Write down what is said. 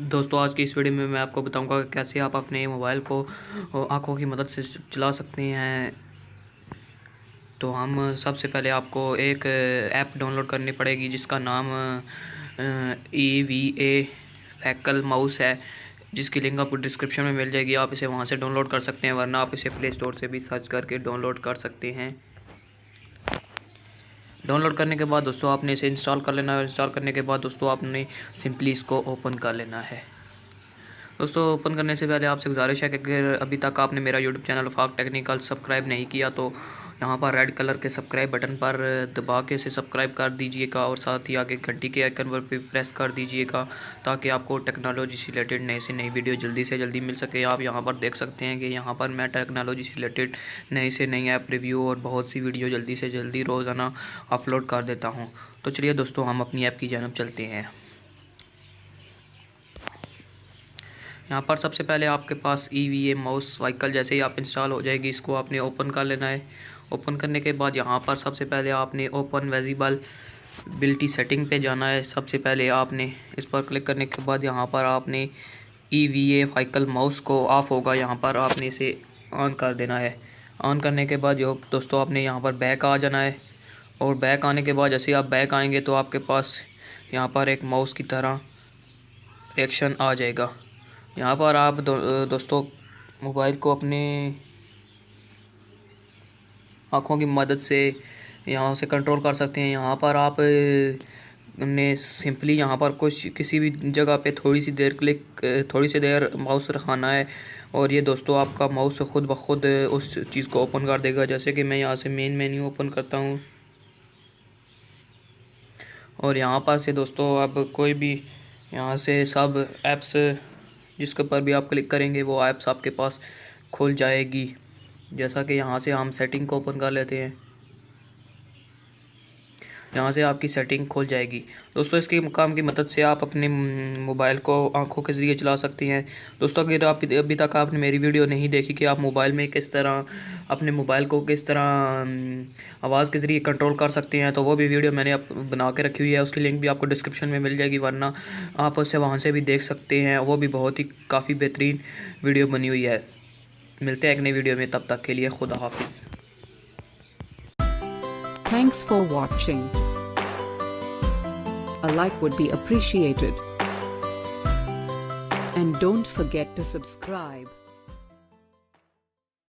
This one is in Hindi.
दोस्तों आज की इस वीडियो में मैं आपको बताऊंगा कि कैसे आप अपने मोबाइल को आँखों की मदद से चला सकते हैं। तो हम सबसे पहले आपको एक ऐप डाउनलोड करनी पड़ेगी जिसका नाम EVA फैकल माउस है, जिसकी लिंक आपको डिस्क्रिप्शन में मिल जाएगी। आप इसे वहां से डाउनलोड कर सकते हैं, वरना आप इसे प्ले स्टोर से भी सर्च करके डाउनलोड कर सकते हैं। डाउनलोड करने के बाद दोस्तों आपने इसे इंस्टॉल कर लेना है। इंस्टॉल करने के बाद दोस्तों आपने सिंपली इसको ओपन कर लेना है। दोस्तों ओपन करने से पहले आपसे गुजारिश है कि अगर अभी तक आपने मेरा यूट्यूब चैनल वफाक टेक्निकल सब्सक्राइब नहीं किया तो यहाँ पर रेड कलर के सब्सक्राइब बटन पर दबा के इसे सब्सक्राइब कर दीजिएगा और साथ ही आगे घंटी के आइकन पर भी प्रेस कर दीजिएगा, ताकि आपको टेक्नोलॉजी से रिलेटेड नई से नई वीडियो जल्दी से जल्दी मिल सके। आप यहाँ पर देख सकते हैं कि यहाँ पर मैं टेक्नोलॉजी से रिलेटेड नई से नई ऐप रिव्यू और बहुत सी वीडियो जल्दी से जल्दी रोज़ाना अपलोड कर देता हूँ। तो चलिए दोस्तों हम अपनी ऐप की जानब चलते हैं। यहाँ पर सबसे पहले आपके पास EVA माउस व्हीकल जैसे ही आप इंस्टॉल हो जाएगी, इसको आपने ओपन कर लेना है। ओपन करने के बाद यहाँ पर सबसे पहले आपने ओपन विजिबिलिटी सेटिंग पे जाना है। सबसे पहले आपने इस पर क्लिक करने के बाद यहाँ पर आपने EVA व्हीकल माउस को ऑफ होगा, यहाँ पर आपने इसे ऑन कर देना है। ऑन करने के बाद जो दोस्तों आपने यहाँ पर बैक आ जाना है, और बैक आने के बाद जैसे आप बैक आएंगे तो आपके पास यहाँ पर एक माउस की तरह रिएक्शन आ जाएगा। यहाँ पर आप दोस्तों मोबाइल को अपने आँखों की मदद से यहाँ से कंट्रोल कर सकते हैं। यहाँ पर आप ने सिंपली यहाँ पर किसी भी जगह पे थोड़ी सी देर माउस रखाना है, और ये दोस्तों आपका माउस खुद ब खुद उस चीज़ को ओपन कर देगा। जैसे कि मैं यहाँ से मेन मेन्यू ओपन करता हूँ, और यहाँ पर से दोस्तों अब कोई भी यहाँ से सब ऐप्स जिसके ऊपर भी आप क्लिक करेंगे वो ऐप्स आपके पास खुल जाएगी। जैसा कि यहाँ से हम सेटिंग को ओपन कर लेते हैं, यहाँ से आपकी सेटिंग खुल जाएगी। दोस्तों इसके काम की मदद से आप अपने मोबाइल को आंखों के ज़रिए चला सकते हैं। दोस्तों अगर आप अभी तक आपने मेरी वीडियो नहीं देखी कि आप मोबाइल में किस तरह अपने मोबाइल को किस तरह आवाज़ के ज़रिए कंट्रोल कर सकते हैं, तो वो भी वीडियो मैंने बना के रखी हुई है। उसकी लिंक भी आपको डिस्क्रिप्शन में मिल जाएगी, वरना आप उससे वहाँ से भी देख सकते हैं। वो भी बहुत ही काफ़ी बेहतरीन वीडियो बनी हुई है। मिलते हैं एक नई वीडियो में, तब तक के लिए खुदा हाफिज़। Thanks for watching. A like would be appreciated. And don't forget to subscribe.